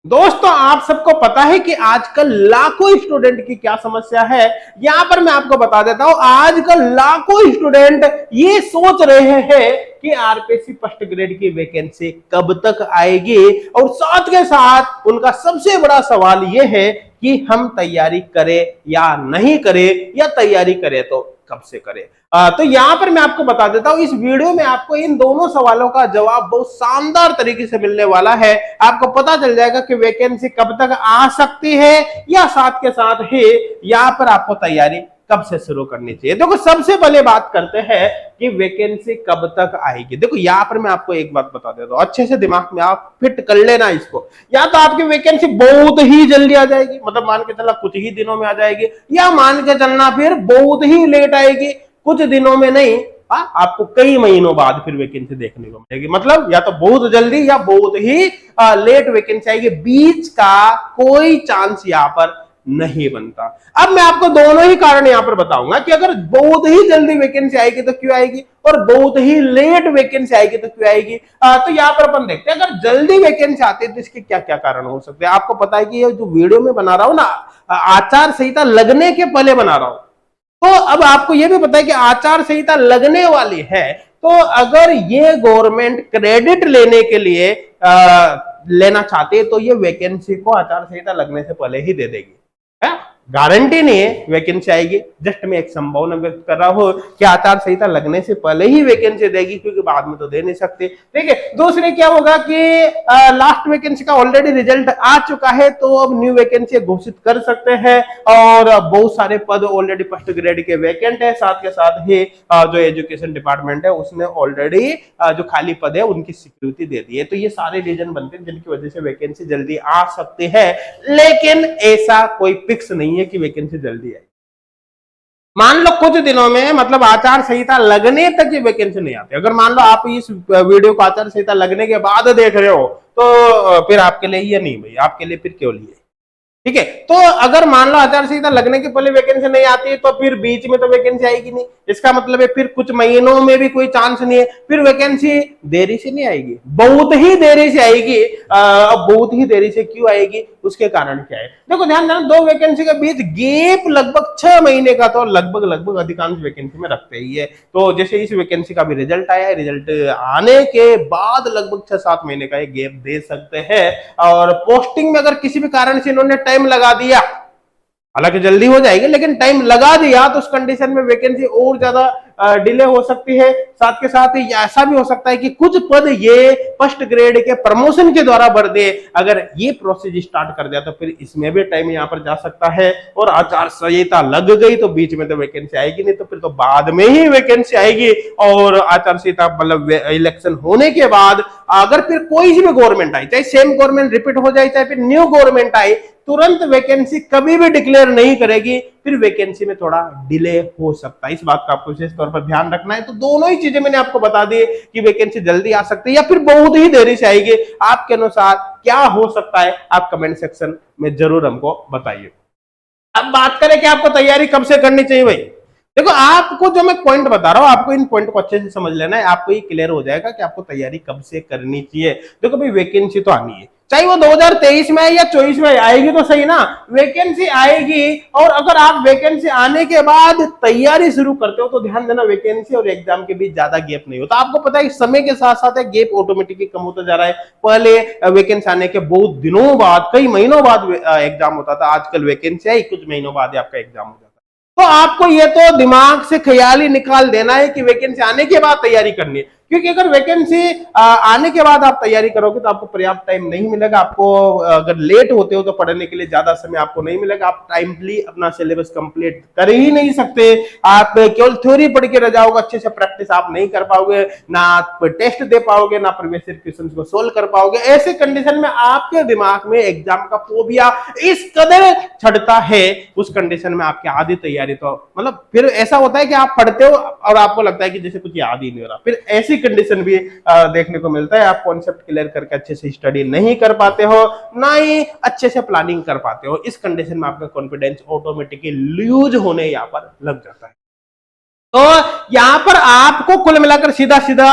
दोस्तों आप सबको पता है कि आजकल लाखों स्टूडेंट की क्या समस्या है। यहां पर मैं आपको बता देता हूं, आजकल लाखों स्टूडेंट ये सोच रहे हैं कि आरपीएससी फर्स्ट ग्रेड की वैकेंसी कब तक आएगी, और साथ के साथ उनका सबसे बड़ा सवाल ये है कि हम तैयारी करें या नहीं करें, या तैयारी करें तो कब से करें। तो यहां पर मैं आपको बता देता हूं, इस वीडियो में आपको इन दोनों सवालों का जवाब बहुत शानदार तरीके से मिलने वाला है। आपको पता चल जाएगा कि वैकेंसी कब तक आ सकती है, या साथ के साथ ही यहां पर आपको तैयारी कब से शुरू करनी चाहिए। देखो सबसे पहले बात करते हैं कि वैकेंसी कब तक आएगी। देखो यहां पर मैं आपको एक बात बता देता हूं, अच्छे से दिमाग में आप फिट कर लेना इसको। या तो आपकी वैकेंसी बहुत ही जल्दी आ जाएगी, मतलब मान के चलना कुछ ही दिनों में आ जाएगी, या मान के चलना फिर बहुत ही लेट आएगी, कुछ दिनों में नहीं, आपको कई महीनों बाद फिर वैकेंसी देखने को मिलेगी। मतलब या तो बहुत जल्दी या बहुत ही लेट वैकेंसी आएगी, बीच का कोई चांस यहां पर नहीं बनता। अब मैं आपको दोनों ही कारण यहां पर बताऊंगा कि अगर बहुत ही जल्दी वैकेंसी आएगी तो क्यों आएगी, और बहुत ही लेट वैकेंसी आएगी तो क्यों आएगी। तो यहां पर अपन देखते हैं, अगर जल्दी वैकेंसी आती है तो इसके क्या क्या कारण हो सकते हैं। आपको पता है कि ये जो वीडियो में बना रहा हूं ना, आचार संहिता लगने के पहले बना रहा हूं, तो अब आपको यह भी पता है कि आचार संहिता लगने वाली है, तो अगर ये गवर्नमेंट क्रेडिट लेने के लिए लेना चाहते हैं तो ये वैकेंसी को आचार संहिता लगने से पहले ही दे देगी। गारंटी नहीं है वैकेंसी आएगी, जस्ट मैं एक संभावना व्यक्त कर रहा हूं कि आचार संहिता लगने से पहले ही वैकेंसी देगी, क्योंकि बाद में तो दे नहीं सकते। ठीक है, दूसरे क्या होगा कि लास्ट वैकेंसी का ऑलरेडी रिजल्ट आ चुका है, तो अब न्यू वैकेंसी घोषित कर सकते हैं, और बहुत सारे पद ऑलरेडी फर्स्ट ग्रेड के वैकेंट है। साथ के साथ ही जो एजुकेशन डिपार्टमेंट है उसने ऑलरेडी जो खाली पद है उनकी स्वीकृति दे दी है। तो ये सारे रीजन बनते हैं जिनकी वजह से वैकेंसी जल्दी आ सकती है, लेकिन ऐसा कोई फिक्स नहीं है कि वैकेंसी जल्दी आए। मान लो कुछ दिनों में, मतलब आचार संहिता लगने तक ये वैकेंसी नहीं आती। अगर मान लो आप इस वीडियो को आचार संहिता लगने के बाद देख रहे हो, तो फिर आपके लिए ये नहीं भाई, आपके लिए फिर क्यों लिए। ठीक है, तो अगर मान लो आचार संहिता लगने के पहले वैकेंसी नहीं आती है, तो फिर बीच में तो वैकेंसी आएगी नहीं। इसका मतलब है फिर कुछ महीनों में भी कोई चांस नहीं है, फिर वैकेंसी देरी से नहीं आएगी, बहुत ही देरी से आएगी। अब बहुत ही देरी से क्यों आएगी, उसके कारण क्या है। देखो ध्यान देना, दो वैकेंसी के बीच गैप लगभग 6 महीने का तो लगभग अधिकांश वैकेंसी में रखते ही है। तो जैसे इस वैकेंसी का भी रिजल्ट आया है, रिजल्ट आने के बाद लगभग 6-7 महीने का एक गैप दे सकते हैं। और पोस्टिंग में अगर किसी भी कारण से इन्होंने टाइम लगा दिया, हालांकि जल्दी हो जाएगी, लेकिन टाइम लगा दिया, तो उस कंडीशन में वैकेंसी और ज्यादा डिले हो सकती है। साथ के साथ ही ऐसा भी हो सकता है कि कुछ पद ये फर्स्ट ग्रेड के प्रमोशन के द्वारा भर दे। अगर ये प्रोसेस स्टार्ट कर दिया तो फिर इसमें भी टाइम यहां पर जा सकता है, और आचार संहिता लग गई तो बीच में तो वैकेंसी आएगी नहीं, तो फिर तो बाद में ही वैकेंसी आएगी। और आचार संहिता मतलब इलेक्शन होने के बाद अगर फिर कोई भी गवर्नमेंट आई, चाहे सेम गवर्नमेंट रिपीट हो जाए, चाहे फिर न्यू गवर्नमेंट आई, तुरंत वैकेंसी कभी भी डिक्लेयर नहीं करेगी, फिर वैकेंसी में थोड़ा डिले हो सकता है। इस बात का आपको विशेष तौर पर ध्यान रखना है। तो दोनों ही चीजें मैंने आपको बता दी कि वैकेंसी जल्दी आ सकती है या फिर बहुत ही देरी से आएगी। आपके अनुसार क्या हो सकता है, आप कमेंट सेक्शन में जरूर हमको बताइए। अब बात करें कि आपको तैयारी कब से करनी चाहिए। भाई देखो, आपको जो मैं पॉइंट बता रहा हूं, आपको इन पॉइंट को अच्छे से समझ लेना है, आपको ये क्लियर हो जाएगा कि आपको तैयारी कब से करनी चाहिए। देखो भाई, वैकेंसी तो आनी है, चाहे वो 2023 में या 24 में आएगी तो सही ना, वैकेंसी आएगी। और अगर आप वैकेंसी आने के बाद तैयारी शुरू करते हो तो ध्यान देना, वैकेंसी और एग्जाम के बीच ज्यादा गैप नहीं होता। आपको पता है समय के साथ साथ गैप ऑटोमेटिकली कम होता जा रहा है। पहले वैकेंसी आने के बहुत दिनों बाद, कई महीनों बाद एग्जाम होता था, आजकल वैकेंसी आई कुछ महीनों बाद आपका एग्जाम हो जाता है। तो आपको ये तो दिमाग से ख्याल ही निकाल देना है कि वैकेंसी आने के बाद तैयारी करनी है, क्योंकि अगर वैकेंसी आने के बाद आप तैयारी करोगे तो आपको पर्याप्त टाइम नहीं मिलेगा। आपको अगर लेट होते हो तो पढ़ने के लिए ज्यादा समय आपको नहीं मिलेगा, आप टाइमली अपना सिलेबस कंप्लीट कर ही नहीं सकते। आप केवल थ्योरी पढ़ के रह जाओगे, अच्छे से प्रैक्टिस आप नहीं कर पाओगे, ना आप टेस्ट दे पाओगे, ना प्रीवियस ईयर क्वेश्चंस को सोल्व कर पाओगे। ऐसे कंडीशन में आपके दिमाग में एग्जाम का फोबिया इस कदर चढ़ता है, उस कंडीशन में आपकी आधी तैयारी तो मतलब फिर ऐसा होता है कि आप पढ़ते हो और आपको लगता है कि जैसे कुछ याद ही नहीं हो रहा। फिर ऐसी कंडीशन भी देखने को मिलता है, आप कॉन्सेप्ट क्लियर करके अच्छे से स्टडी नहीं कर पाते हो, ना ही अच्छे से प्लानिंग कर पाते हो। इस कंडीशन में आपका कॉन्फिडेंस ऑटोमेटिकली लूज होने यहां पर लग जाता है। तो यहां पर आपको कुल मिलाकर सीधा सीधा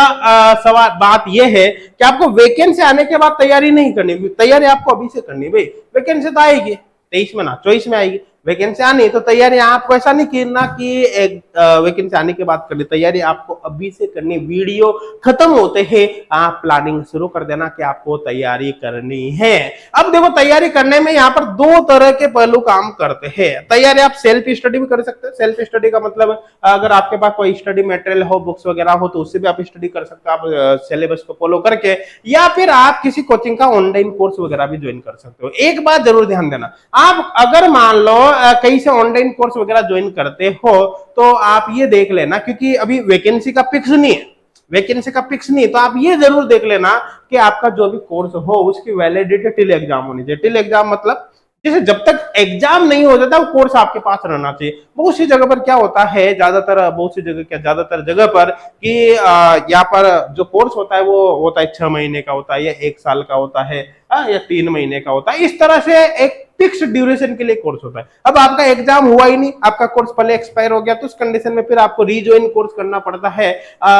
सवाल बात यह है कि आपको वैकेंसी आने के बाद तैयारी नहीं करनी, तैयारी आपको अभी से करनी। भाई वैकेंसी तो आएगी 23 में ना 24 में आएगी, वैकेंसी आनी तो तैयारी आपको ऐसा नहीं करना कि एक वैकेंसी आने के बाद करनी, तैयारी आपको अभी से करनी। वीडियो खत्म होते ही आप प्लानिंग शुरू कर देना कि आपको तैयारी करनी है। अब देखो तैयारी करने में यहाँ पर दो तरह के पहलू काम करते हैं। तैयारी आप सेल्फ स्टडी भी कर सकते हैं। सेल्फ स्टडी का मतलब अगर आपके पास कोई स्टडी मटेरियल हो, बुक्स वगैरह हो, तो उससे भी आप स्टडी कर सकते हो, आप सिलेबस को फॉलो करके, या फिर आप किसी कोचिंग का ऑनलाइन कोर्स वगैरह भी ज्वाइन कर सकते हो। एक बात जरूर ध्यान देना, आप अगर मान लो कहीं से ऑनलाइन कोर्स वगैरह ज्वाइन करते हो तो आप ये देख लेना, क्योंकि अभी वैकेंसी का फिक्स नहीं है, वैकेंसी का फिक्स नहीं, तो आप ये जरूर देख लेना कि आपका जो भी कोर्स हो उसकी वैलिडिटी टिल एग्जाम होनी चाहिए। टिल एग्जाम मतलब जैसे जब तक एग्जाम नहीं हो जाता वो कोर्स आपके पास रहना चाहिए। बहुत सी जगह पर क्या होता है, ज्यादातर जगह पर कि यहाँ पर जो कोर्स होता है वो होता है 6 महीने का होता है, या 1 साल का होता है, या 3 महीने का होता है। इस तरह से एक फिक्स ड्यूरेशन के लिए कोर्स होता है। अब आपका एग्जाम हुआ ही नहीं, आपका कोर्स पहले एक्सपायर हो गया, तो उस कंडीशन में फिर आपको रीज्वाइन कोर्स करना पड़ता है।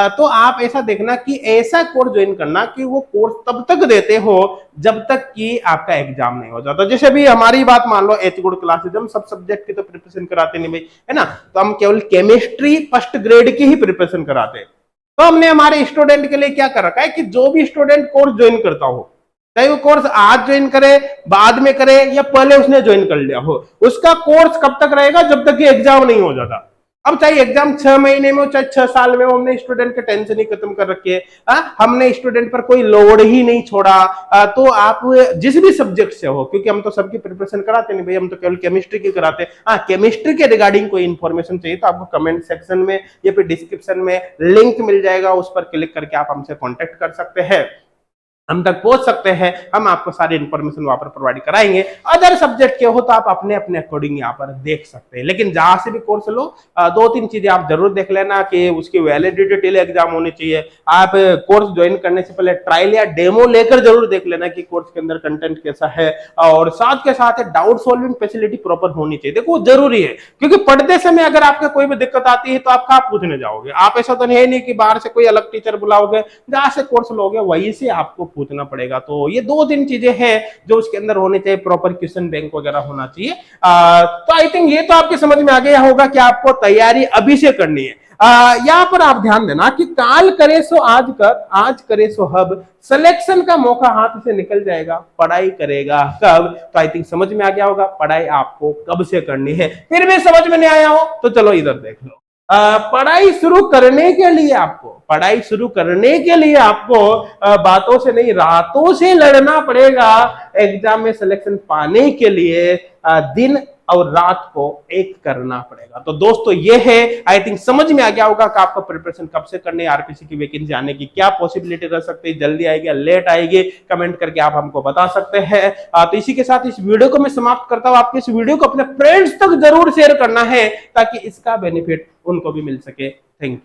तो आप ऐसा देखना कि ऐसा कोर्स ज्वाइन करना कि वो कोर्स तब तक देते हो जब तक कि आपका एग्जाम नहीं हो जाता। जैसे भी हमारी बात मान लो एच गुड क्लासेज, हम सब सब्जेक्ट की तो प्रिपरेशन कराते नहीं भाई, है ना, तो हम केवल केमिस्ट्री फर्स्ट ग्रेड की ही प्रिपरेशन कराते हैं। तो हमने हमारे स्टूडेंट के लिए क्या कर रखा है कि जो भी स्टूडेंट कोर्स ज्वाइन करता हो, चाहे वो कोर्स आज ज्वाइन करे, बाद में करे, या पहले उसने ज्वाइन कर लिया हो, उसका कोर्स कब तक रहेगा, जब तक कि एग्जाम नहीं हो जाता। अब चाहे एग्जाम 6 महीने में हो चाहे 6 साल में हो, हमने स्टूडेंट के टेंशन ही खत्म कर रखी है। हमने स्टूडेंट पर कोई लोड ही नहीं छोड़ा। तो आप जिस भी सब्जेक्ट से हो, क्योंकि हम तो सबकी प्रिपरेशन कराते नहीं भाई, हम तो केवल केमिस्ट्री की कराते हैं। केमिस्ट्री के रिगार्डिंग कोई इन्फॉर्मेशन चाहिए तो आपको कमेंट सेक्शन में या फिर डिस्क्रिप्शन में लिंक मिल जाएगा, उस पर क्लिक करके आप हमसे कॉन्टेक्ट कर सकते हैं, हम तक पहुंच सकते हैं, हम आपको सारी इंफॉर्मेशन वहां पर प्रोवाइड कराएंगे। अदर सब्जेक्ट के हो तो आप अपने अपने अकॉर्डिंग यहाँ पर देख सकते हैं, लेकिन जहां से भी कोर्स लो 2-3 चीजें आप जरूर देख लेना कि उसकी वैलिडिटी टिल एग्जाम होनी चाहिए। आप कोर्स ज्वाइन करने से पहले ट्रायल या डेमो लेकर जरूर देख लेना कि कोर्स के अंदर कंटेंट कैसा है, और साथ के साथ डाउट सॉल्विंग फैसिलिटी प्रॉपर होनी चाहिए। देखो जरूरी है, क्योंकि पढ़ते समय अगर आपको कोई भी दिक्कत आती है तो आप कहाँ पूछने जाओगे, आप ऐसा तो है नहीं कि बाहर से कोई अलग टीचर बुलाओगे, जहां से कोर्स लोगे वहीं से आपको पूछना पड़ेगा। तो ये 2-3 चीजें हैं जो उसके अंदर होने चाहिए, प्रॉपर क्वेश्चन बैंक वगैरह होना चाहिए। तो आई थिंक ये तो आपके समझ में आ गया होगा कि आपको तैयारी अभी से करनी है। यहाँ पर आप ध्यान देना कि काल करे सो आज कर, आज करे सो हब, सिलेक्शन का मौका हाथ से निकल जाएगा, पढ़ाई करेगा कब। तो आई थिंक समझ में आ गया होगा पढ़ाई आपको कब से करनी है। फिर भी समझ में नहीं आया हो तो चलो इधर देख लो। पढ़ाई शुरू करने के लिए आपको बातों से नहीं रातों से लड़ना पड़ेगा। एग्जाम में सिलेक्शन पाने के लिए दिन और रात को एक करना पड़ेगा। तो दोस्तों ये है, आई थिंक समझ में आ गया होगा कि आपको प्रिपरेशन कब से करनी है, आरपीसी की वैकेंसी आने की क्या पॉसिबिलिटी रह सकती है, जल्दी आएगी या लेट आएगी, कमेंट करके आप हमको बता सकते हैं। तो इसी के साथ इस वीडियो को मैं समाप्त करता हूं। आपके इस वीडियो को अपने फ्रेंड्स तक जरूर शेयर करना है ताकि इसका बेनिफिट उनको भी मिल सके। Thank you.